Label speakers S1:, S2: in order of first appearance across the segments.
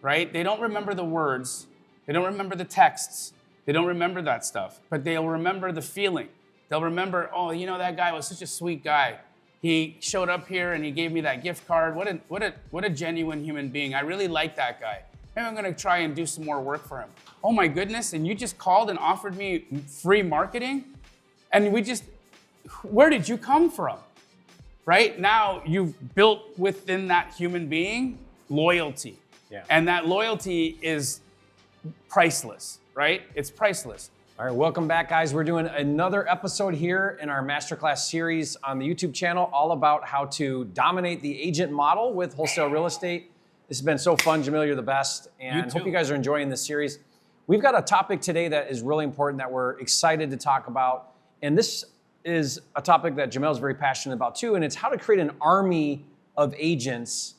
S1: right? They don't remember the words. They don't remember the texts. They don't remember that stuff, but they'll remember the feeling. They'll remember, oh, you know, that guy was such a sweet guy. He showed up here and he gave me that gift card. What a genuine human being. I really like that guy. Maybe I'm gonna try and do some more work for him. Oh my goodness, and you just called and offered me free marketing? And where did you come from? Right? Now you've built within that human being loyalty.
S2: Yeah.
S1: And that loyalty is priceless, right? It's priceless.
S2: All right, welcome back, guys. We're doing another episode here in our Masterclass series on the YouTube channel, all about how to dominate the agent model with wholesale real estate. This has been so fun, Jamil. You're the best, and hope you guys are enjoying this series. We've got a topic today that is really important that we're excited to talk about, and this is a topic that Jamil is very passionate about too, and it's how to create an army of agents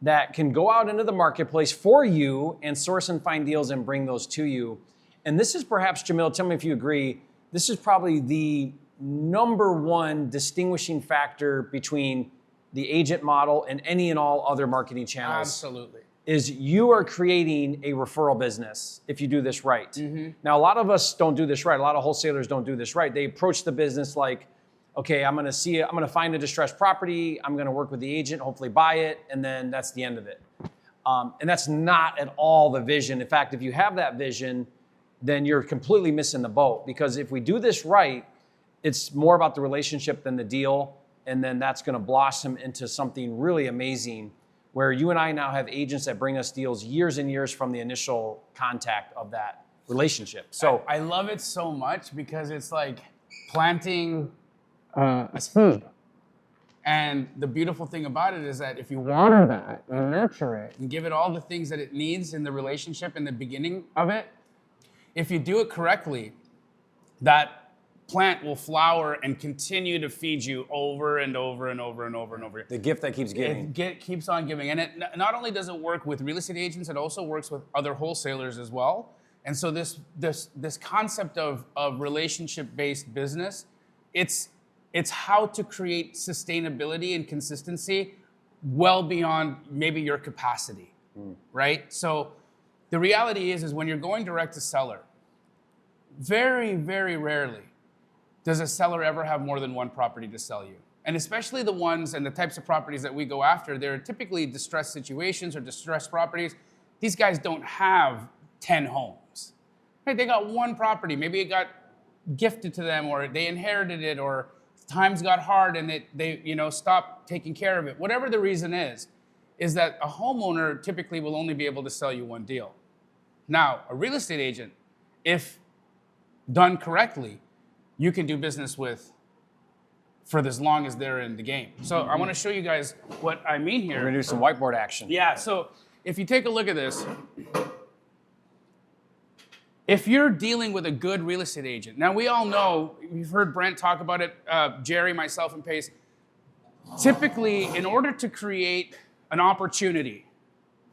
S2: that can go out into the marketplace for you and source and find deals and bring those to you. And this is perhaps, Jamil, tell me if you agree, this is probably the number one distinguishing factor between the agent model and any and all other marketing channels.
S1: Absolutely.
S2: Is you are creating a referral business if you do this right. Mm-hmm. Now, a lot of us don't do this right. A lot of wholesalers don't do this right. They approach the business like, okay, I'm gonna find a distressed property, I'm gonna work with the agent, hopefully buy it, and then that's the end of it. And that's not at all the vision. In fact, if you have that vision, then you're completely missing the boat, because if we do this right, it's more about the relationship than the deal, and then that's gonna blossom into something really amazing, where you and I now have agents that bring us deals years and years from the initial contact of that relationship. So
S1: I love it so much because it's like planting a seed. And the beautiful thing about it is that if you water that and nurture it and give it all the things that it needs in the relationship in the beginning of it, if you do it correctly, that plant will flower and continue to feed you over and over and over and over and over.
S2: the gift that keeps giving.
S1: It keeps on giving. And it not only does it work with real estate agents, it also works with other wholesalers as well. And so this concept of relationship-based business, it's how to create sustainability and consistency well beyond maybe your capacity, right? So the reality is when you're going direct to seller, very, very rarely does a seller ever have more than one property to sell you. And especially the ones and the types of properties that we go after, they're typically distressed situations or distressed properties. These guys don't have 10 homes. Right? They got one property. Maybe it got gifted to them, or they inherited it, or times got hard and they stopped taking care of it. Whatever the reason is that a homeowner typically will only be able to sell you one deal. Now, a real estate agent, if done correctly, you can do business with for as long as they're in the game. So I want to show you guys what I mean here.
S2: We're gonna do some whiteboard action.
S1: Yeah, so if you take a look at this, if you're dealing with a good real estate agent, now we all know, you've heard Brent talk about it, Jerry, myself, and Pace. Typically, in order to create an opportunity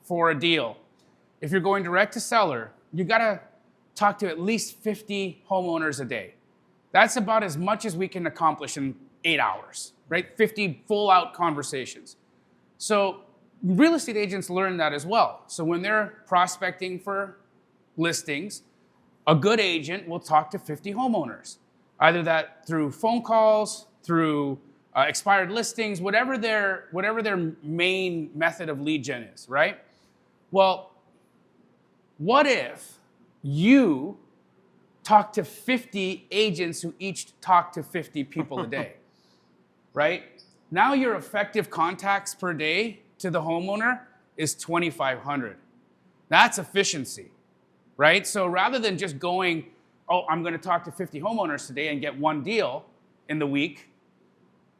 S1: for a deal, if you're going direct to seller, you gotta talk to at least 50 homeowners a day. That's about as much as we can accomplish in 8 hours, right? 50 full-out conversations. So real estate agents learn that as well. So when they're prospecting for listings, a good agent will talk to 50 homeowners, either that through phone calls, through expired listings, whatever their main method of lead gen is, right? Well, what if you talk to 50 agents who each talk to 50 people a day, right? Now your effective contacts per day to the homeowner is 2,500. That's efficiency, right? So rather than just going, oh, I'm going to talk to 50 homeowners today and get one deal in the week,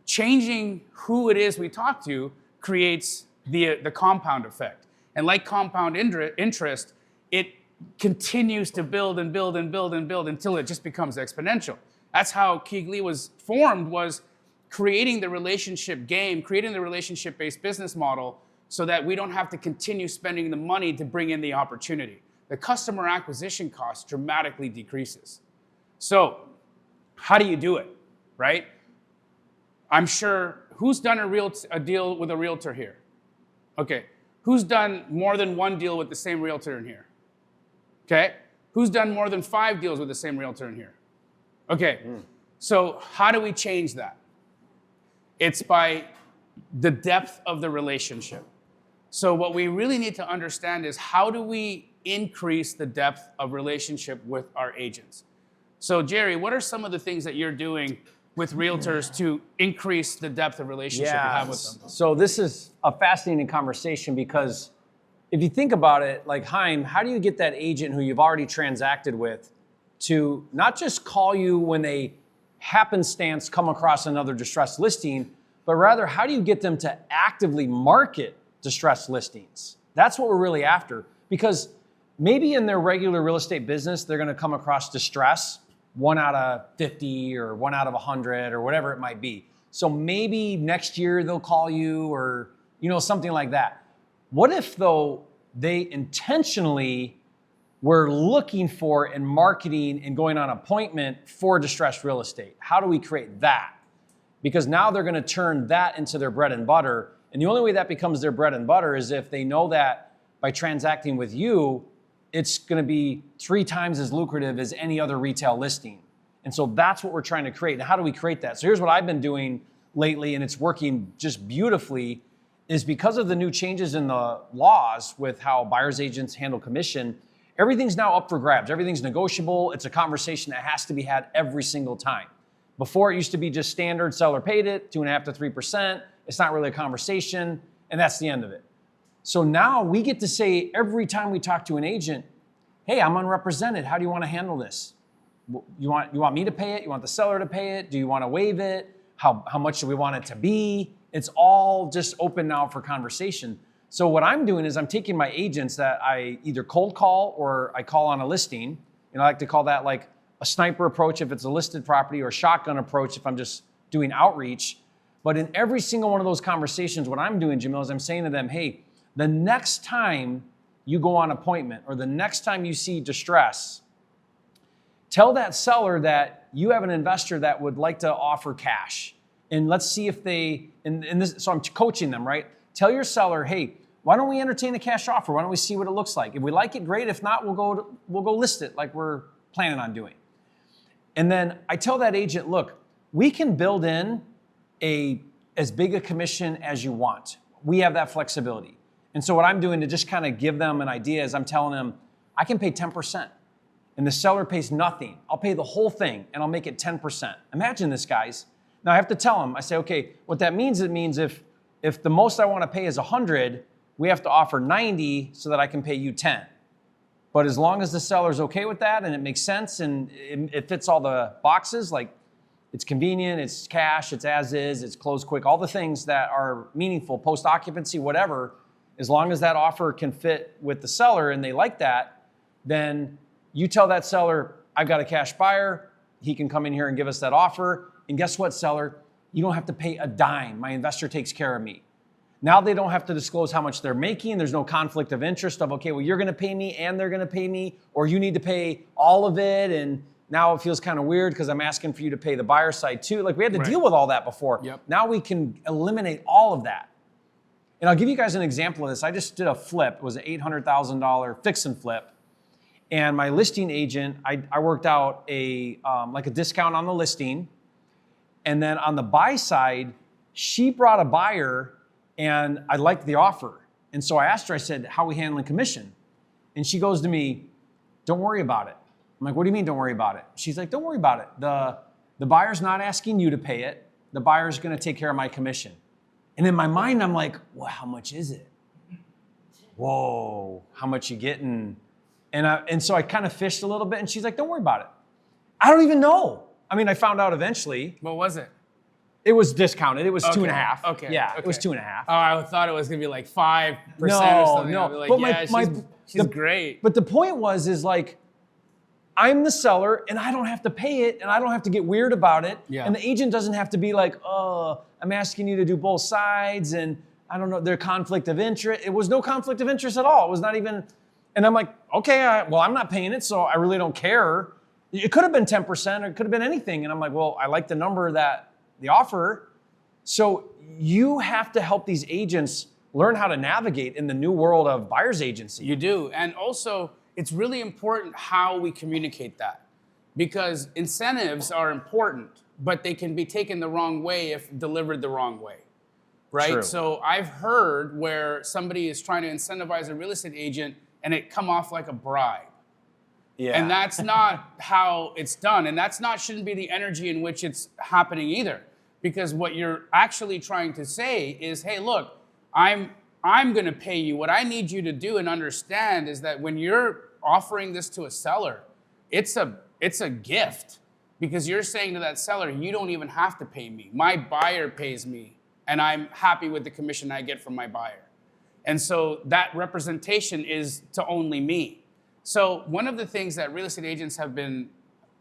S1: changing who it is we talk to creates the compound effect. And like compound interest, it continues to build and build and build and build until it just becomes exponential. That's how Keegley was formed, was creating the relationship game, creating the relationship-based business model so that we don't have to continue spending the money to bring in the opportunity. The customer acquisition cost dramatically decreases. So how do you do it, right? I'm sure, who's done a deal with a realtor here? Okay, Who's done more than one deal with the same realtor in here? Okay. Who's done more than 5 deals with the same realtor in here? Okay. So how do we change that? It's by the depth of the relationship. So what we really need to understand is how do we increase the depth of relationship with our agents? So Jerry, what are some of the things that you're doing with realtors to increase the depth of relationship you have with them?
S2: So this is a fascinating conversation because if you think about it, like Chaim, how do you get that agent who you've already transacted with to not just call you when they happenstance come across another distressed listing, but rather how do you get them to actively market distressed listings? That's what we're really after, because maybe in their regular real estate business, they're going to come across distress 1 out of 50 or 1 out of 100 or whatever it might be. So maybe next year they'll call you or, something like that. What if though they intentionally were looking for and marketing and going on appointment for distressed real estate? How do we create that? Because now they're going to turn that into their bread and butter. And the only way that becomes their bread and butter is if they know that by transacting with you, it's going to be 3 times as lucrative as any other retail listing. And so that's what we're trying to create. And how do we create that? So here's what I've been doing lately, and it's working just beautifully, is because of the new changes in the laws with how buyer's agents handle commission, everything's now up for grabs. Everything's negotiable. It's a conversation that has to be had every single time. Before, it used to be just standard, seller paid it, 2.5% to 3%. It's not really a conversation, and that's the end of it. So now we get to say every time we talk to an agent, hey, I'm unrepresented. How do you want to handle this? You want me to pay it? You want the seller to pay it? Do you want to waive it? How much do we want it to be? It's all just open now for conversation. So what I'm doing is I'm taking my agents that I either cold call or I call on a listing. And I like to call that like a sniper approach if it's a listed property, or a shotgun approach if I'm just doing outreach. But in every single one of those conversations, what I'm doing, Jamil, is I'm saying to them, hey, the next time you go on appointment or the next time you see distress, tell that seller that you have an investor that would like to offer cash. And let's see if they, so I'm coaching them, right? Tell your seller, hey, why don't we entertain a cash offer? Why don't we see what it looks like? If we like it, great. If not, we'll go list it like we're planning on doing. And then I tell that agent, look, we can build in as big a commission as you want. We have that flexibility. And so what I'm doing to just kind of give them an idea is I'm telling them, I can pay 10%. And the seller pays nothing. I'll pay the whole thing and I'll make it 10%. Imagine this, guys. Now I have to tell them, I say, okay, what that means, it means if the most I want to pay is 100, we have to offer 90 so that I can pay you 10. But as long as the seller's okay with that and it makes sense and it fits all the boxes, like it's convenient, it's cash, it's as is, it's close quick, all the things that are meaningful, post-occupancy, whatever, as long as that offer can fit with the seller and they like that, then you tell that seller, I've got a cash buyer, he can come in here and give us that offer. And guess what, seller? You don't have to pay a dime. My investor takes care of me. Now they don't have to disclose how much they're making. There's no conflict of interest of, okay, well, you're going to pay me and they're going to pay me, or you need to pay all of it. And now it feels kind of weird because I'm asking for you to pay the buyer side too. Like we had to deal with all that before.
S1: Yep.
S2: Now we can eliminate all of that. And I'll give you guys an example of this. I just did a flip. It was an $800,000 fix and flip. And my listing agent, I worked out like a discount on the listing. And then on the buy side, she brought a buyer and I liked the offer. And so I asked her, I said, how are we handling commission? And she goes to me, don't worry about it. I'm like, what do you mean don't worry about it? She's like, don't worry about it. The buyer's not asking you to pay it. The buyer's going to take care of my commission. And in my mind, I'm like, well, how much is it? Whoa, how much you getting? And so I kind of fished a little bit and she's like, don't worry about it. I don't even know. I mean, I found out eventually.
S1: What was it?
S2: It was discounted. It was
S1: Okay.
S2: 2.5.
S1: Okay.
S2: Yeah,
S1: okay.
S2: it was 2.5.
S1: Oh, I thought it was gonna be like 5% or
S2: No,
S1: something.
S2: no.
S1: I'd be like,
S2: But
S1: yeah, she's great.
S2: But the point is like, I'm the seller and I don't have to pay it and I don't have to get weird about it.
S1: Yeah.
S2: And the agent doesn't have to be like, oh, I'm asking you to do both sides and I don't know, their conflict of interest. It was no conflict of interest at all. It was not even, and I'm like, okay, well, I'm not paying it, so I really don't care. It could have been 10% or it could have been anything. And I'm like, well, I like the number that the offer. So you have to help these agents learn how to navigate in the new world of buyer's agency.
S1: You do. And also, it's really important how we communicate that, because incentives are important, but they can be taken the wrong way if delivered the wrong way, right?
S2: True.
S1: So I've heard where somebody is trying to incentivize a real estate agent and it come off like a bribe.
S2: Yeah.
S1: And that's not how it's done. And that's not, shouldn't be the energy in which it's happening either. Because what you're actually trying to say is, hey, look, I'm going to pay you. What I need you to do and understand is that when you're offering this to a seller, it's a gift, because you're saying to that seller, you don't even have to pay me. My buyer pays me, and I'm happy with the commission I get from my buyer. And so that representation is to only me. So one of the things that real estate agents have been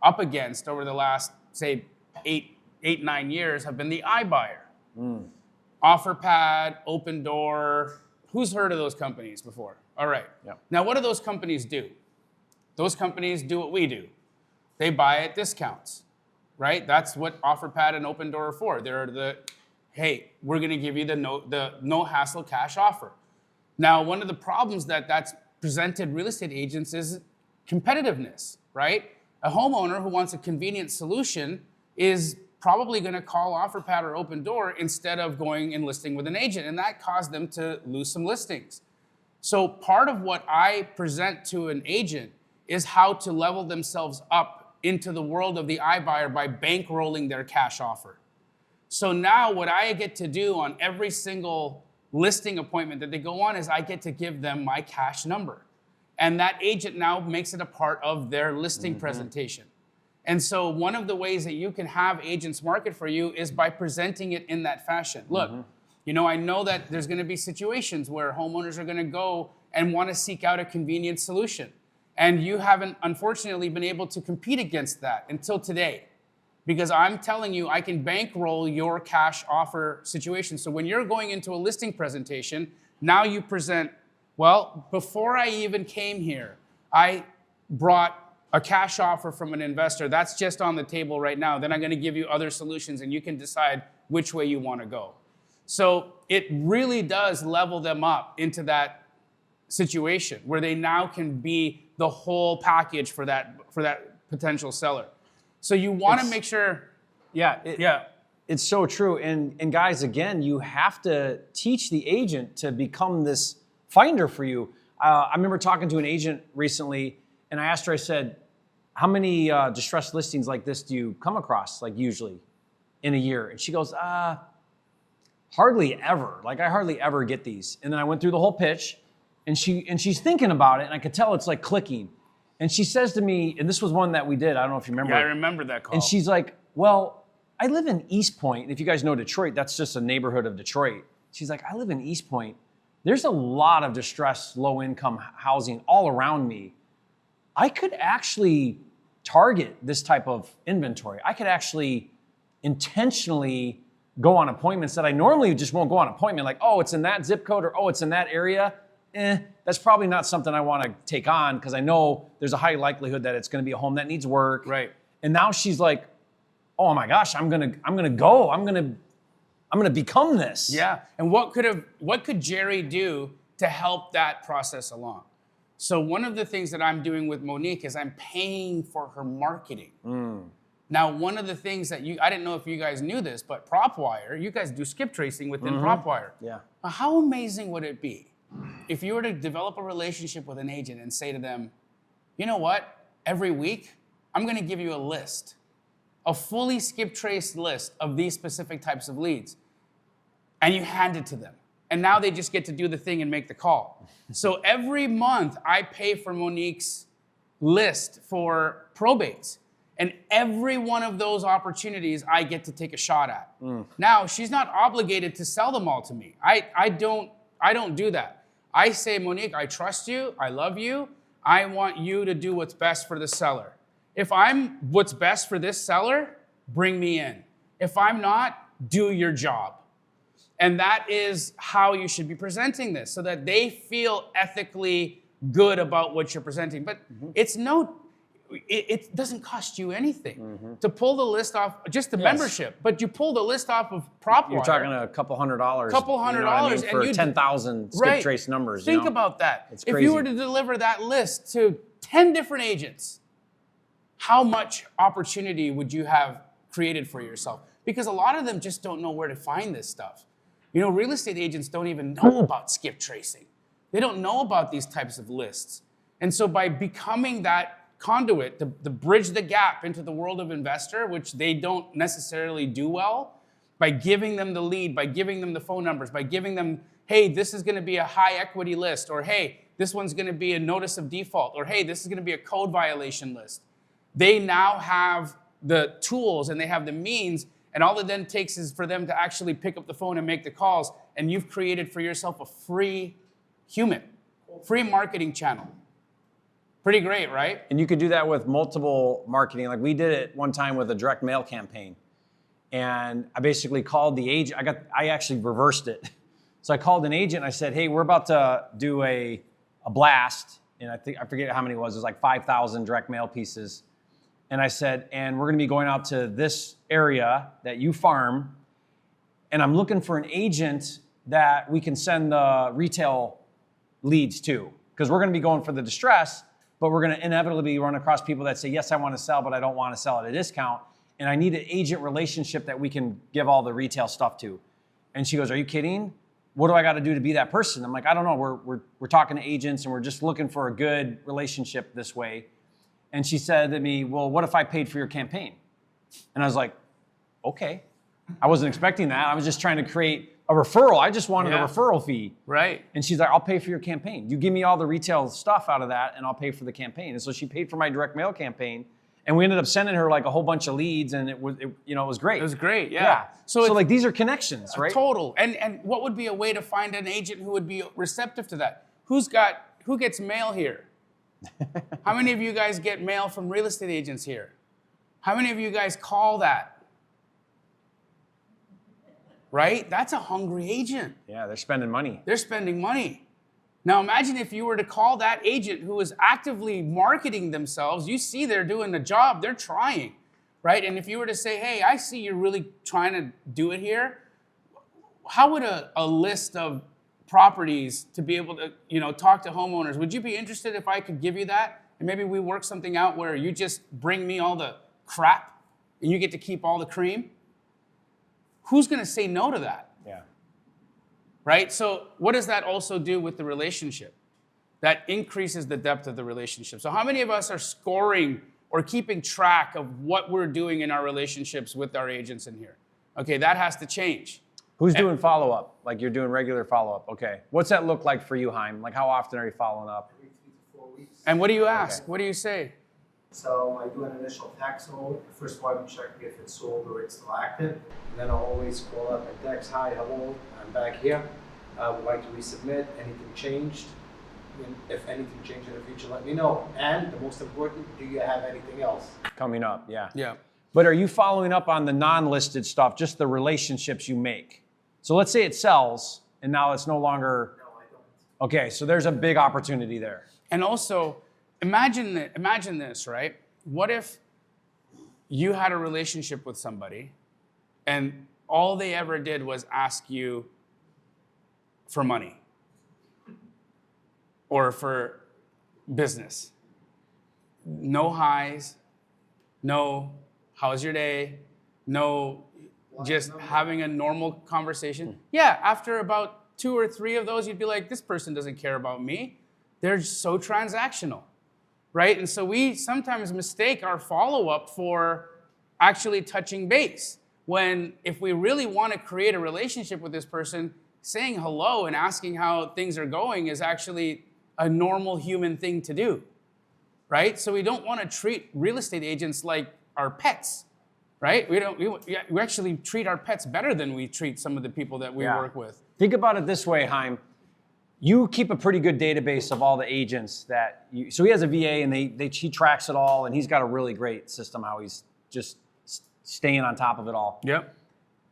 S1: up against over the last, say, 9 years have been the iBuyer. OfferPad, Open Door. Who's heard of those companies before? All right.
S2: Yeah.
S1: Now, what do those companies do? Those companies do what we do. They buy at discounts, right? That's what OfferPad and Open Door are for. They're the, hey, we're going to give you the no hassle cash offer. Now, one of the problems that's presented real estate agents is competitiveness, right? A homeowner who wants a convenient solution is probably going to call OfferPad or Open Door instead of going and listing with an agent, and that caused them to lose some listings. So part of what I present to an agent is how to level themselves up into the world of the iBuyer by bankrolling their cash offer. So now what I get to do on every single listing appointment that they go on is I get to give them my cash number. And that agent now makes it a part of their listing presentation. And so one of the ways that you can have agents market for you is by presenting it in that fashion. Look, you know, I know that there's going to be situations where homeowners are going to go and want to seek out a convenient solution. And you haven't, unfortunately, been able to compete against that until today. Because I'm telling you, I can bankroll your cash offer situation. So when you're going into a listing presentation, now you present, well, before I even came here, I brought a cash offer from an investor. That's just on the table right now. Then I'm going to give you other solutions, and you can decide which way you want to go. So it really does level them up into that situation where they now can be the whole package for that potential seller. So you want to make sure.
S2: It's so true. And guys, again, you have to teach the agent to become this finder for you. I remember talking to an agent recently, and I asked her, I said, how many distressed listings like this do you come across, like usually in a year? And she goes, hardly ever. Like, I hardly ever get these. And then I went through the whole pitch, and she's thinking about it, and I could tell it's like clicking. And she says to me, and this was one that we did, I don't know if you remember.
S1: Yeah, I remember that call.
S2: And she's like, well, I live in East Point. And if you guys know Detroit, that's just a neighborhood of Detroit. She's like, I live in East Point. There's a lot of distressed, low-income housing all around me. I could actually target this type of inventory. I could actually intentionally go on appointments that I normally just won't go on appointment. Like, oh, it's in that zip code, or oh, it's in that area. That's probably not something I want to take on, because I know there's a high likelihood that it's going to be a home that needs work.
S1: Right.
S2: And now she's like, oh my gosh, I'm gonna become this.
S1: Yeah. And what could Jerry do to help that process along? So one of the things that I'm doing with Monique is I'm paying for her marketing. Now, one of the things that I didn't know if you guys knew this, but PropWire, you guys do skip tracing within PropWire.
S2: Yeah.
S1: Now, how amazing would it be if you were to develop a relationship with an agent and say to them, you know what, every week, I'm going to give you a list, a fully skip traced list of these specific types of leads, and you hand it to them. And now they just get to do the thing and make the call. So every month, I pay for Monique's list for probates. And every one of those opportunities, I get to take a shot at. Now, she's not obligated to sell them all to me. I don't do that. I say, Monique, I trust you. I love you. I want you to do what's best for the seller. If I'm what's best for this seller, bring me in. If I'm not, do your job. And that is how you should be presenting this, so that they feel ethically good about what you're presenting. But it's no, it doesn't cost you anything to pull the list off, just the membership, but you pull the list off of PropWire.
S2: You're talking a couple $100.
S1: Couple $100
S2: for
S1: and
S2: 10,000 skip trace numbers.
S1: Think about that.
S2: It's
S1: if
S2: crazy.
S1: you were to deliver that list to 10 different agents, how much opportunity would you have created for yourself? Because a lot of them just don't know where to find this stuff. You know, real estate agents don't even know about skip tracing. They don't know about these types of lists. And so by becoming that conduit, to bridge the gap into the world of investor, which they don't necessarily do well, by giving them the lead, by giving them the phone numbers, by giving them, hey, this is gonna be a high equity list, or hey, this one's gonna be a notice of default, or hey, this is gonna be a code violation list. They now have the tools and they have the means, and all it then takes is for them to actually pick up the phone and make the calls, and you've created for yourself a free free marketing channel. Pretty great, right?
S2: And you could do that with multiple marketing. Like we did it one time with a direct mail campaign. And I basically called the agent. I actually reversed it. So I called an agent and I said, hey, we're about to do a blast. And I forget how many it was. It was like 5,000 direct mail pieces. And I said, and we're gonna be going out to this area that you farm. And I'm looking for an agent that we can send the retail leads to. Because we're gonna be going for the distress, but we're gonna inevitably run across people that say, yes, I wanna sell, but I don't wanna sell at a discount. And I need an agent relationship that we can give all the retail stuff to. And she goes, are you kidding? What do I gotta do to be that person? I'm like, I don't know, we're talking to agents and we're just looking for a good relationship this way. And she said to me, well, what if I paid for your campaign? And I was like, okay. I wasn't expecting that. I was just trying to create a referral. I just wanted a referral fee.
S1: Right.
S2: And she's like, I'll pay for your campaign. You give me all the retail stuff out of that and I'll pay for the campaign. And so she paid for my direct mail campaign. And we ended up sending her like a whole bunch of leads and it was great.
S1: It was great, yeah.
S2: So like these are connections, right?
S1: Total. And what would be a way to find an agent who would be receptive to that? Who gets mail here? How many of you guys get mail from real estate agents here? How many of you guys call that? Right? That's a hungry agent.
S2: Yeah, they're spending money.
S1: They're spending money. Now imagine if you were to call that agent who is actively marketing themselves. You see they're doing the job, they're trying, right? And if you were to say, hey, I see you're really trying to do it here, how would a list of properties to be able to, talk to homeowners, would you be interested if I could give you that? And maybe we work something out where you just bring me all the crap and you get to keep all the cream? Who's gonna say no to that?
S2: Yeah.
S1: Right? So what does that also do with the relationship? That increases the depth of the relationship. So how many of us are scoring or keeping track of what we're doing in our relationships with our agents in here? Okay, that has to change.
S2: Who's doing follow-up? Like you're doing regular follow-up. Okay. What's that look like for you, Haim? Like how often are you following up?
S3: Every 3 to 4 weeks.
S1: And what do you ask?
S2: Okay.
S1: What do you say?
S3: So I do an initial tax hold. First of all, I check if it's sold or it's still active. And then I'll always call up and text, hi, hello, I'm back here. I would like to resubmit. Anything changed? And if anything changed in the future, let me know. And the most important, do you have anything else?
S2: Coming up, yeah.
S1: Yeah.
S2: But are you following up on the non-listed stuff, just the relationships you make? So let's say it sells and now it's no longer,
S3: No, I don't.
S2: okay, so there's a big opportunity there.
S1: And also, imagine this, right? What if you had a relationship with somebody and all they ever did was ask you for money or for business? No highs, no how's your day, no just having a normal conversation. Yeah, after about 2 or 3 of those, you'd be like, this person doesn't care about me. They're so transactional, right? And so we sometimes mistake our follow-up for actually touching base. When if we really want to create a relationship with this person, saying hello and asking how things are going is actually a normal human thing to do, right? So we don't want to treat real estate agents like our pets, right? We actually treat our pets better than we treat some of the people that we work with.
S2: Think about it this way, Haim. You keep a pretty good database of all the agents that you, so he has a VA and he tracks it all and he's got a really great system how he's just staying on top of it all.
S1: Yep.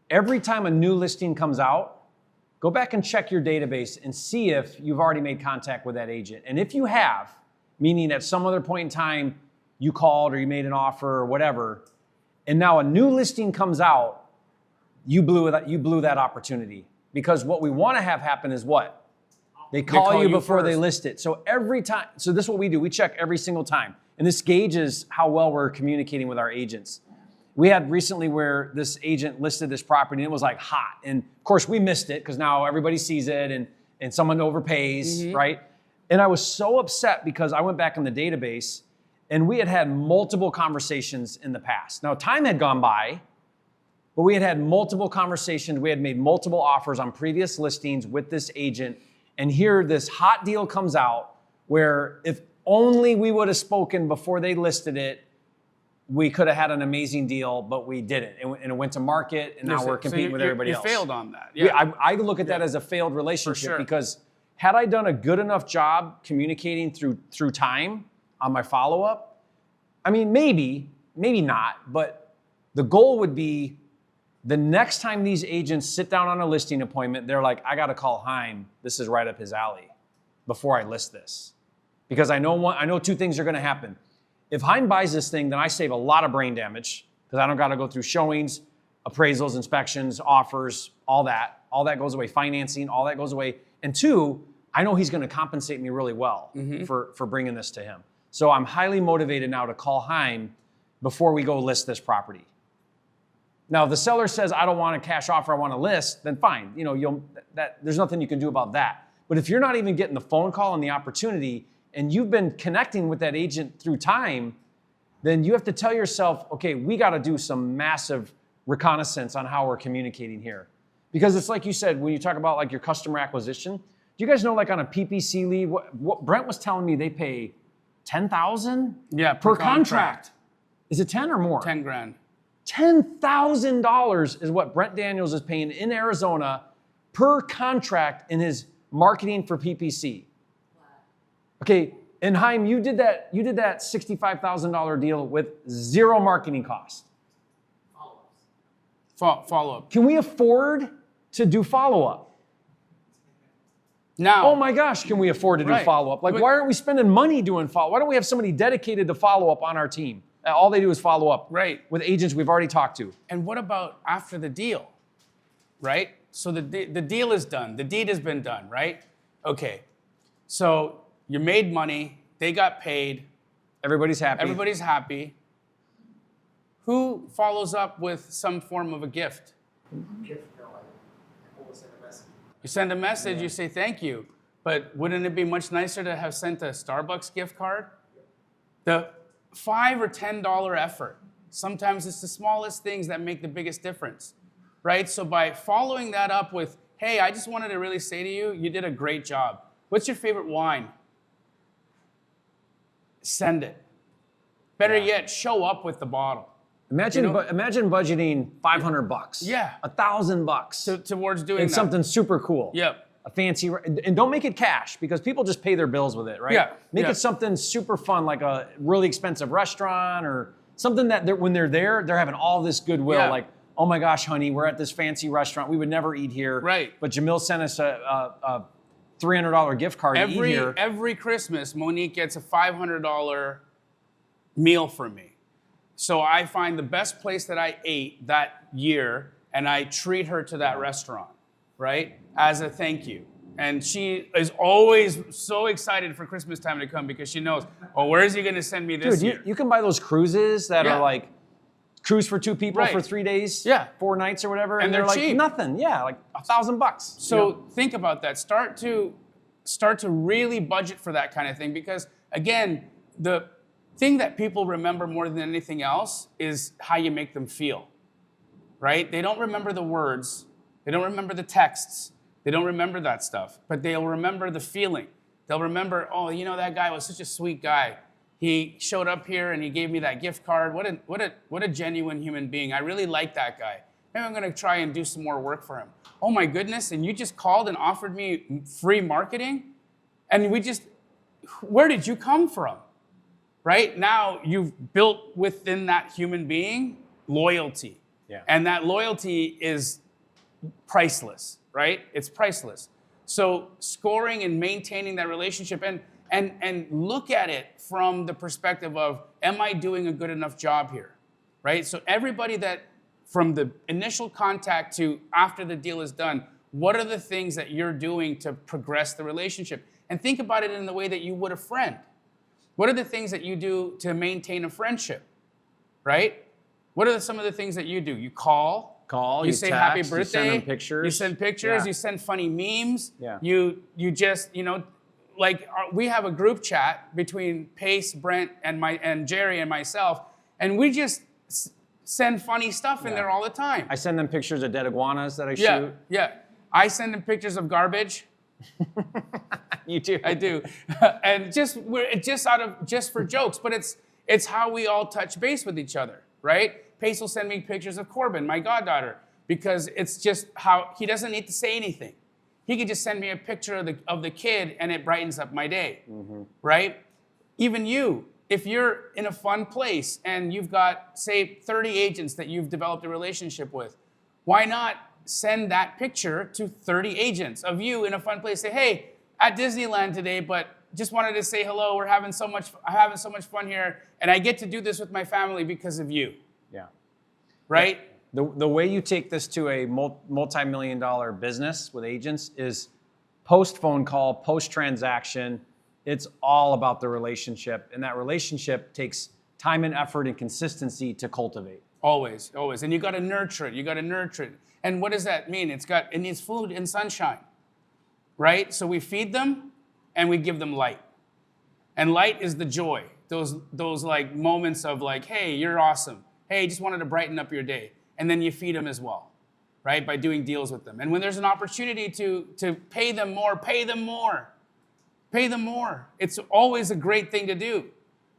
S2: Every time a new listing comes out, go back and check your database and see if you've already made contact with that agent. And if you have, meaning at some other point in time, you called or you made an offer or whatever, and now a new listing comes out, you blew that opportunity. Because what we want to have happen is what? They call you before they list it. So every time, so this is what we do. We check every single time. And this gauges how well we're communicating with our agents. We had recently where this agent listed this property and it was like hot. And of course we missed it because now everybody sees it and someone overpays, right? And I was so upset because I went back in the database and we had multiple conversations in the past. Now time had gone by, but we had multiple conversations. We had made multiple offers on previous listings with this agent. And here this hot deal comes out where if only we would have spoken before they listed it, we could have had an amazing deal, but we didn't. And it went to market, and now we're competing with everybody else.
S1: You failed on that. Yeah.
S2: I look at that as a failed relationship because had I done a good enough job communicating through time on my follow-up, I mean, maybe not, but the goal would be the next time these agents sit down on a listing appointment, they're like, I got to call Haim. This is right up his alley before I list this. Because I know two things are going to happen. If Haim buys this thing, then I save a lot of brain damage because I don't got to go through showings, appraisals, inspections, offers, all that. All that goes away. Financing, all that goes away. And two, I know he's going to compensate me really well for bringing this to him. So I'm highly motivated now to call Haim before we go list this property. Now, if the seller says, I don't want a cash offer, I want to list, then fine. You know, there's nothing you can do about that. But if you're not even getting the phone call and the opportunity, and you've been connecting with that agent through time, then you have to tell yourself, okay, we got to do some massive reconnaissance on how we're communicating here. Because it's like you said, when you talk about like your customer acquisition, do you guys know like on a PPC lead, what Brent was telling me they pay $10,000 per contract. Is it 10 or more?
S1: 10 grand.
S2: $10,000 is what Brent Daniels is paying in Arizona per contract in his marketing for PPC. Okay, and Haim, you did that $65,000 deal with zero marketing cost.
S1: Follow-up.
S2: Can we afford to do follow-up?
S1: Now.
S2: Oh my gosh, can we afford to do follow-up? Like, why aren't we spending money doing follow-up? Why don't we have somebody dedicated to follow-up on our team? All they do is follow up with agents we've already talked to.
S1: And what about after the deal, right? So the deal is done. The deed has been done, right? Okay, so you made money. They got paid.
S2: Everybody's happy.
S1: Everybody's happy. Who follows up with some form of a gift?
S3: Gift, no, I always send a message.
S1: You send a message, you say thank you. But wouldn't it be much nicer to have sent a Starbucks gift card? The $5 or $10 effort. Sometimes it's the smallest things that make the biggest difference, right? So by following that up with, hey, I just wanted to really say to you, you did a great job. What's your favorite wine? Send it. Better yet, show up with the bottle.
S2: Imagine budgeting $500.
S1: Yeah.
S2: $1,000
S1: towards doing
S2: and
S1: that.
S2: something super cool.
S1: Yep.
S2: A fancy, and don't make it cash because people just pay their bills with it, right?
S1: Yeah.
S2: Make it something super fun, like a really expensive restaurant or something that when they're there, they're having all this goodwill.
S1: Yeah.
S2: Like, oh my gosh, honey, we're at this fancy restaurant. We would never eat here.
S1: Right.
S2: But Jamil sent us a $300 gift card to eat here.
S1: Every Christmas, Monique gets a $500 meal from me. So I find the best place that I ate that year, and I treat her to that restaurant, right, as a thank you. And she is always so excited for Christmas time to come because she knows, oh, where is he going to send me this year?
S2: You can buy those cruises that are like cruise for two people for 3 days, 4 nights or whatever, and they're like
S1: cheap.
S2: Nothing. Yeah, like $1,000.
S1: So think about that. Start to really budget for that kind of thing because, again, the thing that people remember more than anything else is how you make them feel, right? They don't remember the words. They don't remember the texts. They don't remember that stuff, but they'll remember the feeling. They'll remember, oh, you know, that guy was such a sweet guy. He showed up here and he gave me that gift card. What a genuine human being. I really like that guy. Maybe I'm going to try and do some more work for him. Oh my goodness, and you just called and offered me free marketing? And where did you come from? Right? Now you've built within that human being loyalty.
S2: Yeah.
S1: And that loyalty is priceless, right? It's priceless. So scoring and maintaining that relationship, and and look at it from the perspective of, am I doing a good enough job here, right? So everybody that, from the initial contact to after the deal is done, what are the things that you're doing to progress the relationship? And think about it in the way that you would a friend. What are the things that you do to maintain a friendship, right? What are some of the things that you do? You call, you say
S2: text,
S1: happy birthday,
S2: you send them pictures.
S1: you send pictures,
S2: Yeah.
S1: you send funny memes,
S2: Yeah.
S1: you just, like we have a group chat between Pace, Brent, and Jerry and myself, and we just send funny stuff in there all the time.
S2: I send them pictures of dead iguanas that I shoot.
S1: Yeah. I send them pictures of garbage.
S2: You do.
S1: I do, and just for jokes, but it's how we all touch base with each other, right? Pace will send me pictures of Corbin, my goddaughter, because it's just how he doesn't need to say anything. He could just send me a picture of the kid, and it brightens up my day, right? Even you, if you're in a fun place and you've got, say, 30 agents that you've developed a relationship with, why not send that picture to 30 agents of you in a fun place? Say, hey, at Disneyland today, but just wanted to say hello. We're having so much fun here, and I get to do this with my family because of you.
S2: Yeah.
S1: Right?
S2: The way you take this to a multi-million-dollar business with agents is post phone call, post transaction. It's all about the relationship, and that relationship takes time and effort and consistency to cultivate.
S1: Always. And you got to nurture it. And what does that mean? It needs food and sunshine, right? So we feed them and we give them light. And light is the joy. Those like moments of like, hey, you're awesome. Hey, just wanted to brighten up your day. And then you feed them as well, right? By doing deals with them. And when there's an opportunity to pay them more, pay them more. Pay them more. It's always a great thing to do,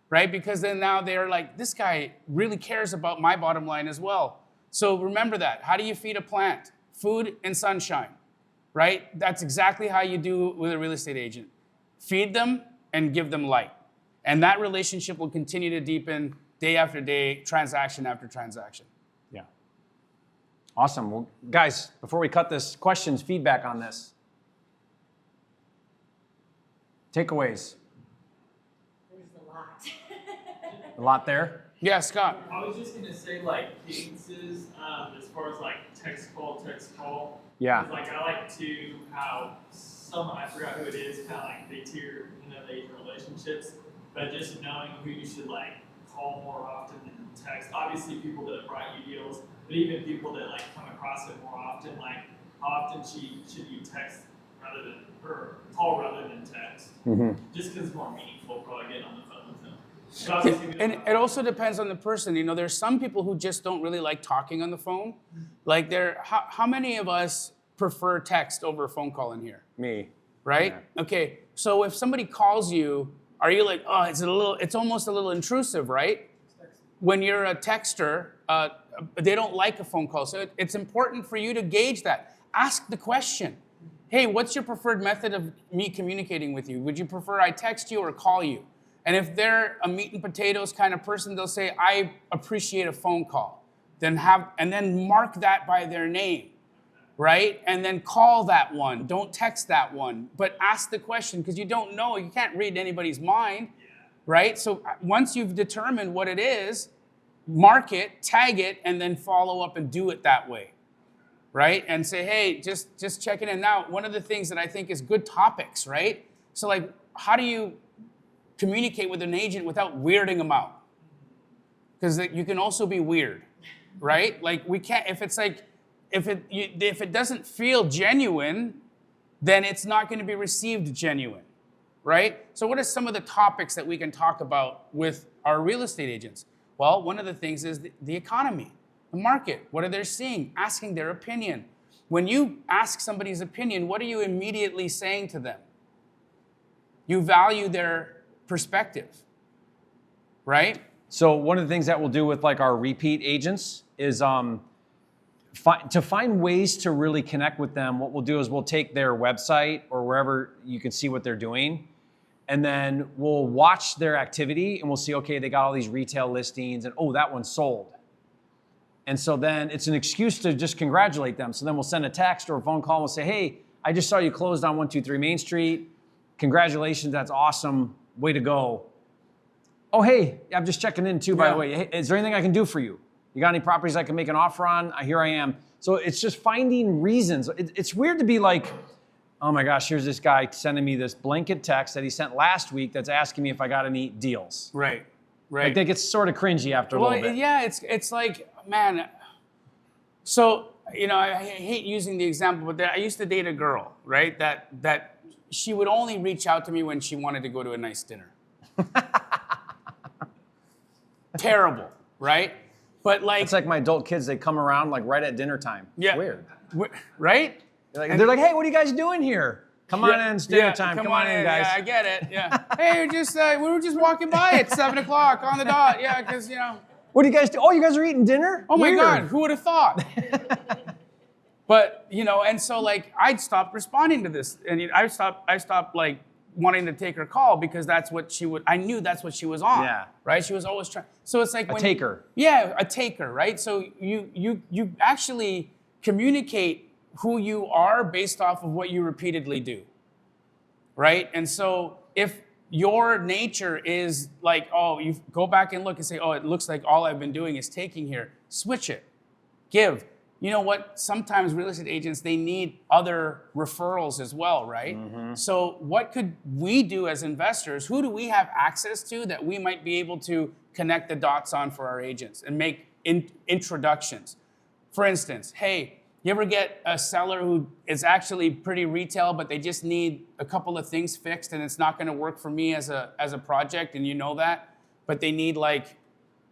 S1: right? Because then now they're like, this guy really cares about my bottom line as well. So remember that. How do you feed a plant? Food and sunshine, right? That's exactly how you do with a real estate agent. Feed them and give them light. And that relationship will continue to deepen day after day, transaction after transaction.
S2: Yeah. Awesome. Well, guys, before we cut this, questions, feedback on this. Takeaways.
S4: There's a lot.
S2: A lot there?
S1: Yeah, Scott.
S5: I was just gonna say like cadences, as far as like text call.
S2: Yeah.
S5: 'Cause, like I like to how I forgot who it is, kind of like they tier, the agent relationships, but just knowing who you should like call more often than text. Obviously, people that have brought you deals, but even people that like come across it more often, like how often should you text or call rather than text? Just because it's more meaningful, probably getting on the phone with them. But obviously,
S1: And it also depends on the person. There's some people who just don't really like talking on the phone. Like how many of us prefer text over a phone call in here?
S2: Me.
S1: Right?
S2: Yeah.
S1: Okay. So if somebody calls you, are you like, oh, it's almost a little intrusive, right? When you're a texter, they don't like a phone call. So it's important for you to gauge that. Ask the question. Hey, what's your preferred method of me communicating with you? Would you prefer I text you or call you? And if they're a meat and potatoes kind of person, they'll say, I appreciate a phone call. Then mark that by their name, right? And then call that one. Don't text that one, but ask the question because you don't know. You can't read anybody's mind, right? So once you've determined what it is, mark it, tag it, and then follow up and do it that way, right? And say, hey, just checking in. Now, one of the things that I think is good topics, right? So like, how do you communicate with an agent without weirding them out? Because you can also be weird, right? Like we can't, if it doesn't feel genuine, then it's not going to be received genuine, right? So what are some of the topics that we can talk about with our real estate agents? Well, one of the things is the economy, the market. What are they seeing? Asking their opinion. When you ask somebody's opinion, what are you immediately saying to them? You value their perspective, right?
S2: So one of the things that we'll do with like our repeat agents is to find ways to really connect with them. What we'll do is we'll take their website or wherever you can see what they're doing, and then we'll watch their activity and we'll see, okay, they got all these retail listings and oh, that one sold. And so then it's an excuse to just congratulate them. So then we'll send a text or a phone call and we'll say, hey, I just saw you closed on 123 Main Street. congratulations, that's awesome, way to go. Oh, hey, I'm just checking in too, by the way. Hey, is there anything I can do for you? You got any properties I can make an offer on? Here I am. So it's just finding reasons. It's weird to be like, oh my gosh, here's this guy sending me this blanket text that he sent last week that's asking me if I got any deals.
S1: Right.
S2: Like that gets sort of cringy after a little bit.
S1: Yeah, it's like, man, so, I hate using the example, but I used to date a girl, right? That she would only reach out to me when she wanted to go to a nice dinner. Terrible, right? But like,
S2: it's like my adult kids, they come around like right at dinner time.
S1: Yeah.
S2: Weird.
S1: Right?
S2: They're like, hey, what are you guys doing here? Come on in, it's dinner time. Come on in, guys.
S1: Yeah, I get it. Yeah. Hey, we were just walking by at 7 o'clock on the dot. Yeah, because
S2: What do you guys do? Oh, you guys are eating dinner?
S1: Oh my
S2: Weird.
S1: God, who would have thought? But and so like I'd stopped responding to this, and I stopped like wanting to take her call because that's what I knew that's what she was on.
S2: Yeah.
S1: Right. She was always trying. So it's like
S2: A taker.
S1: Yeah, a taker. Right. So you actually communicate who you are based off of what you repeatedly do. Right. And so if your nature is like, oh, you go back and look and say, oh, it looks like all I've been doing is taking here. Switch it. Give. You know what? Sometimes real estate agents, they need other referrals as well, right? Mm-hmm. So what could we do as investors? Who do we have access to that we might be able to connect the dots on for our agents and make introductions? For instance, hey, you ever get a seller who is actually pretty retail, but they just need a couple of things fixed and it's not going to work for me as a project, and you know that, but they need like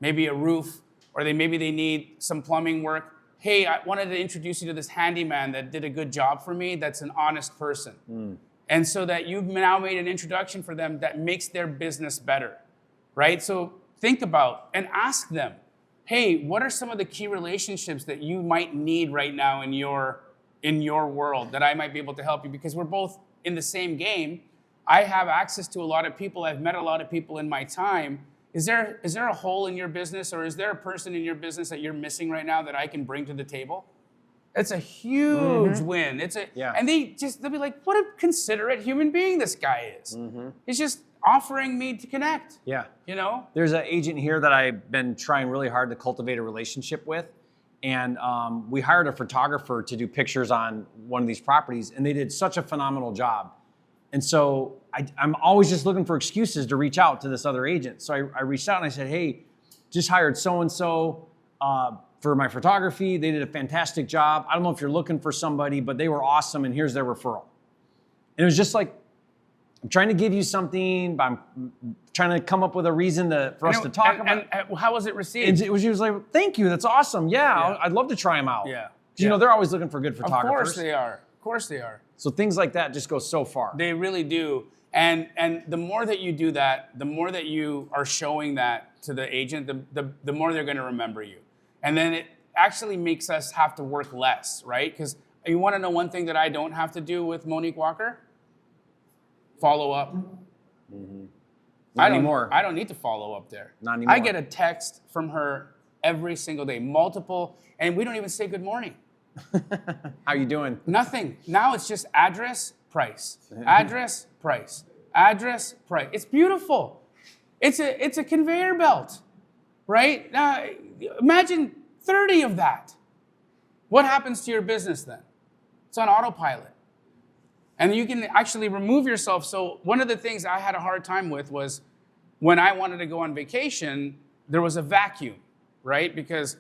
S1: maybe a roof, or maybe they need some plumbing work. Hey, I wanted to introduce you to this handyman that did a good job for me, that's an honest person. And so that you've now made an introduction for them that makes their business better, right? So think about and ask them, hey, what are some of the key relationships that you might need right now in your world that I might be able to help you? Because we're both in the same game. I have access to a lot of people. I've met a lot of people in my time. Is there a hole in your business, or is there a person in your business that you're missing right now that I can bring to the table? It's a huge win. And they'll be like, what a considerate human being this guy is. He's just offering me to connect.
S2: Yeah.
S1: There's
S2: an agent here that I've been trying really hard to cultivate a relationship with. And we hired a photographer to do pictures on one of these properties, and they did such a phenomenal job. And so I'm always just looking for excuses to reach out to this other agent. So I reached out and I said, hey, just hired so-and-so for my photography. They did a fantastic job. I don't know if you're looking for somebody, but they were awesome, and here's their referral. And it was just like, I'm trying to give you something, but I'm trying to come up with a reason for us to talk about.
S1: And how was it received?
S2: She was like, thank you, that's awesome. Yeah. I'd love to try them out.
S1: Yeah.
S2: They're always looking for good photographers.
S1: Of course they are.
S2: So things like that just go so far.
S1: They really do. And the more that you do that, the more that you are showing that to the agent, the more they're going to remember you. And then it actually makes us have to work less, right? Because you want to know one thing that I don't have to do with Monique Walker? Follow up.
S2: Not anymore.
S1: I don't need to follow up there.
S2: Not anymore.
S1: I get a text from her every single day, multiple, and we don't even say good morning.
S2: How you doing?
S1: Nothing. Now it's just address, price. Address, price. Address, price. It's beautiful. It's a conveyor belt, right? Now, imagine 30 of that. What happens to your business then? It's on autopilot. And you can actually remove yourself. So one of the things I had a hard time with was when I wanted to go on vacation, there was a vacuum, right? Because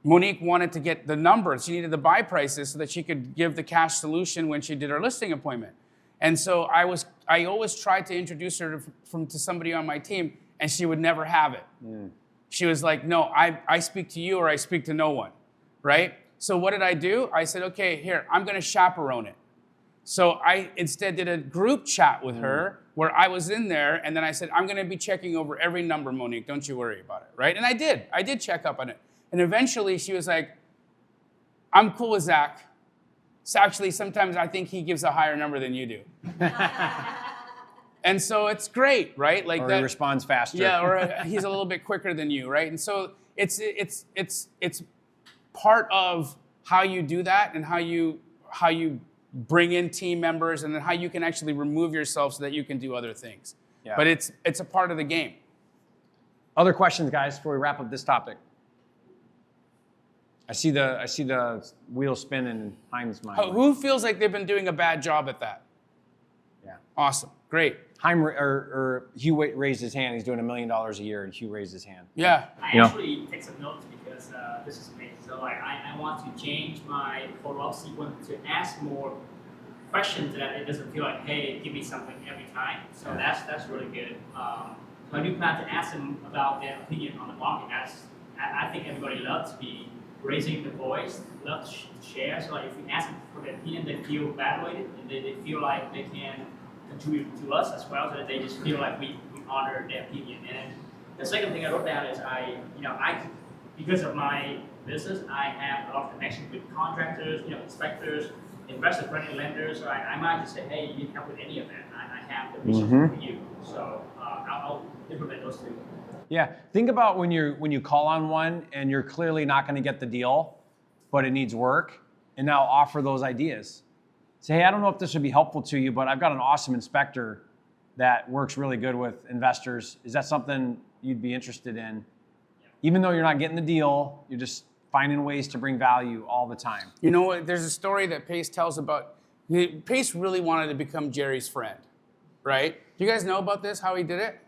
S1: Monique wanted to get the numbers. She needed the buy prices so that she could give the cash solution when she did her listing appointment. And so I always tried to introduce her to somebody on my team, and she would never have it. She was like, no, I speak to you or I speak to no one, right? So what did I do? I said, okay, here, I'm going to chaperone it. So I instead did a group chat with her where I was in there, and then I said, I'm going to be checking over every number, Monique. Don't you worry about it, right? And I did. I did check up on it. And eventually she was like, I'm cool with Zach. So actually, sometimes I think he gives a higher number than you do. And so it's great, right? Like
S2: or
S1: that,
S2: he responds faster.
S1: Yeah, or he's a little bit quicker than you, right? And so it's part of how you do that and how you bring in team members, and then how you can actually remove yourself so that you can do other things.
S2: Yeah.
S1: But it's a part of the game.
S2: Other questions, guys, before we wrap up this topic? I see the wheel spin in Heim's mind.
S1: Who feels like they've been doing a bad job at that?
S2: Yeah.
S1: Awesome. Great.
S2: Heim or Hugh raised his hand. He's doing $1 million a year, and Hugh raised his hand.
S1: Yeah.
S6: I actually take some notes because this is amazing. So I want to change my follow-up sequence to ask more questions that it doesn't feel like, hey, give me something every time. So that's really good. So I do plan to ask them about their opinion on the market. I think everybody loves to be raising the voice, loves to share. So like if we ask them for their opinion, they feel evaluated and they feel like they can contribute to us as well, so that they just feel like we honor their opinion. And then the second thing I wrote down is I because of my business, I have a lot of connection with contractors, inspectors, investor-friendly lenders. So I might just say, hey, you need help with any of that. I have the resources for you. So I'll implement those two.
S2: Yeah, think about when you call on one and you're clearly not going to get the deal, but it needs work, and now offer those ideas. Say, hey, I don't know if this would be helpful to you, but I've got an awesome inspector that works really good with investors. Is that something you'd be interested in? Even though you're not getting the deal, you're just finding ways to bring value all the time.
S1: You know what? There's a story that Pace tells about. Pace really wanted to become Jerry's friend, right? Do you guys know about this? How he did it?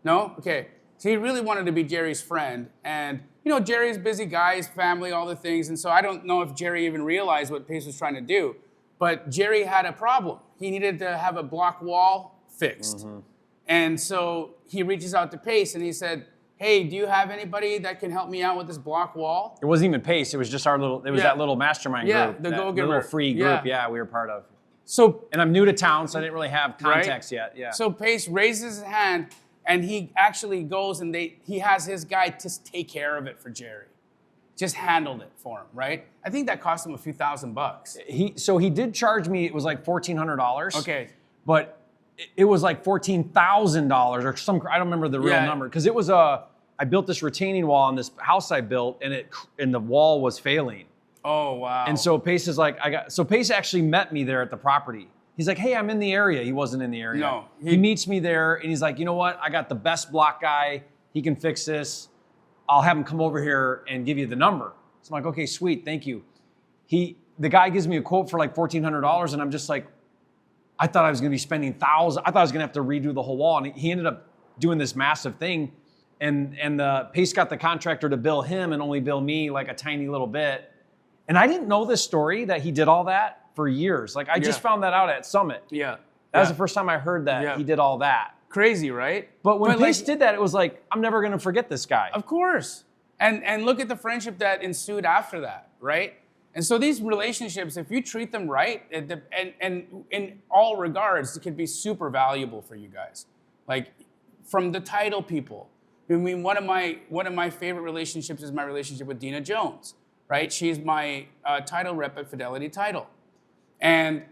S1: No? Okay. So he really wanted to be Jerry's friend, and Jerry's a busy guy, his family, all the things, and so I don't know if Jerry even realized what Pace was trying to do. But Jerry had a problem. He needed to have a block wall fixed. And so he reaches out to Pace and he said, hey, do you have anybody that can help me out with this block wall?
S2: It wasn't even Pace. It was just that little mastermind group.
S1: Yeah, the Go-Giver.
S2: little free group, we were part of.
S1: So,
S2: and I'm new to town, so I didn't really have contacts yet. Yeah.
S1: So Pace raises his hand and he actually goes and he has his guy just take care of it for Jerry. Just handled it for him, right? I think that cost him a few $1,000s.
S2: So he did charge me, it was like $1,400.
S1: Okay.
S2: But it was like $14,000 or some, I don't remember the real number. Because it was I built this retaining wall on this house I built and the wall was failing.
S1: Oh, wow.
S2: And so Pace is like, Pace actually met me there at the property. He's like, hey, I'm in the area. He wasn't in the area.
S1: No.
S2: He meets me there and he's like, you know what? I got the best block guy. He can fix this. I'll have him come over here and give you the number. So I'm like, okay, sweet, thank you. The guy gives me a quote for like $1,400 and I'm just like, I thought I was gonna be spending thousands. I thought I was gonna have to redo the whole wall. And he ended up doing this massive thing. And the Pace got the contractor to bill him and only bill me like a tiny little bit. And I didn't know this story that he did all that for years. Like I just found that out at Summit.
S1: Yeah.
S2: That was the first time I heard that he did all that.
S1: Crazy, right?
S2: But when Pace did that, it was like, I'm never gonna forget this guy.
S1: Of course. And look at the friendship that ensued after that, right? And so these relationships, if you treat them right, and in all regards, it could be super valuable for you guys. Like from the title people. I mean, one of my favorite relationships is my relationship with Dina Jones, right? She's my title rep at Fidelity Title. And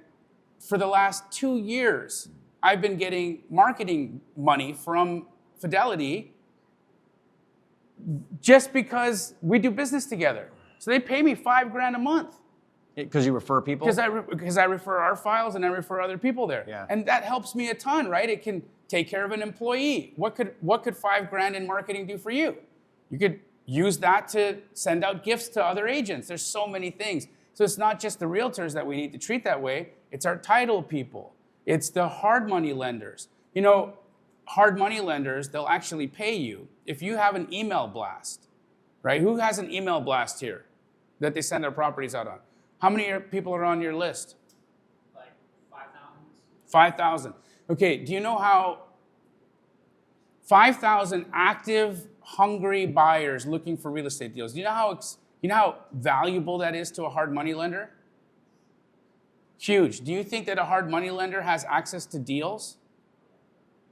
S1: for the last 2 years, I've been getting marketing money from Fidelity just because we do business together. So they pay me $5,000 a month.
S2: Because you refer people?
S1: Because I refer our files and I refer other people there.
S2: Yeah.
S1: And that helps me a ton, right? It can take care of an employee. What could $5,000 in marketing do for you? You could use that to send out gifts to other agents. There's so many things. So it's not just the realtors that we need to treat that way. It's our title people. It's the hard money lenders. Hard money lenders, they'll actually pay you if you have an email blast, right? Who has an email blast here that they send their properties out on? How many people are on your list?
S6: Like 5,000.
S1: 5,000. Okay, do you know how 5,000 active, hungry buyers looking for real estate deals? Do you know how valuable that is to a hard money lender? Huge. Do you think that a hard money lender has access to deals?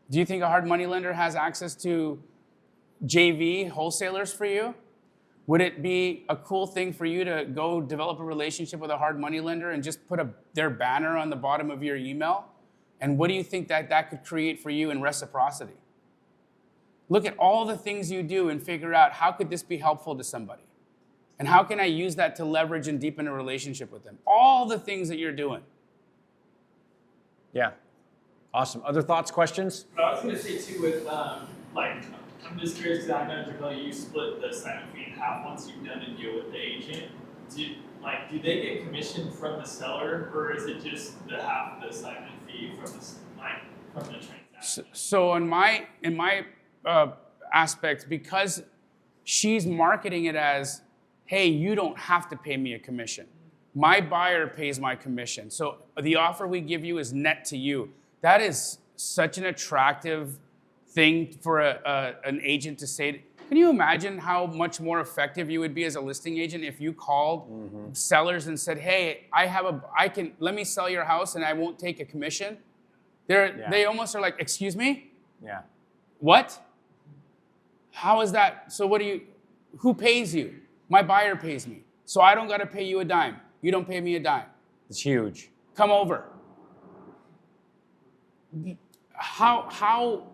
S1: Do you think a hard money lender has access to JV wholesalers for you? Would it be a cool thing for you to go develop a relationship with a hard money lender and just put their banner on the bottom of your email? And what do you think that could create for you in reciprocity? Look at all the things you do and figure out how could this be helpful to somebody. And how can I use that to leverage and deepen a relationship with them? All the things that you're doing.
S2: Yeah. Awesome. Other thoughts, questions?
S5: But I was gonna say too with like I'm just curious because I know Jamil, you split the sign-up fee in half once you've done a deal with the agent. Do they get commission from the seller, or is it just the half of the sign-up fee from the transaction?
S1: So in my aspect, because she's marketing it as, hey, you don't have to pay me a commission. My buyer pays my commission. So the offer we give you is net to you. That is such an attractive thing for an agent to say. Can you imagine how much more effective you would be as a listing agent if you called sellers and said, hey, let me sell your house and I won't take a commission? They almost are like, excuse me?
S2: Yeah.
S1: What? How is that? So who pays you? My buyer pays me. So I don't got to pay you a dime. You don't pay me a dime.
S2: It's huge.
S1: Come over. How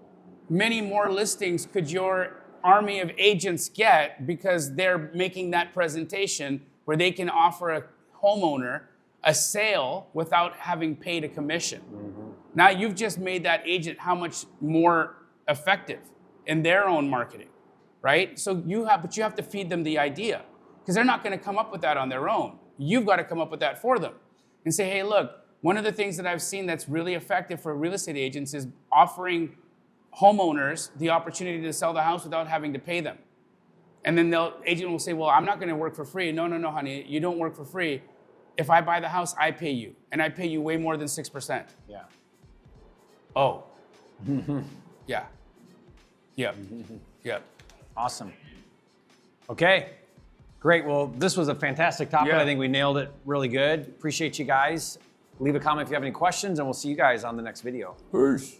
S1: many more listings could your army of agents get because they're making that presentation where they can offer a homeowner a sale without having paid a commission? Now you've just made that agent how much more effective in their own marketing, right? So you have to feed them the idea because they're not going to come up with that on their own. You've got to come up with that for them and say, hey, look, one of the things that I've seen that's really effective for real estate agents is offering homeowners the opportunity to sell the house without having to pay them. And then the agent will say, well, I'm not going to work for free. No, honey, you don't work for free. If I buy the house, I pay you. And I pay you way more than 6%.
S2: Yeah.
S1: Oh. Yeah. Yep. Yep.
S2: Awesome. Okay. Great. Well, this was a fantastic topic.
S1: Yeah.
S2: I think we nailed it really good. Appreciate you guys. Leave a comment if you have any questions, and we'll see you guys on the next video.
S1: Peace.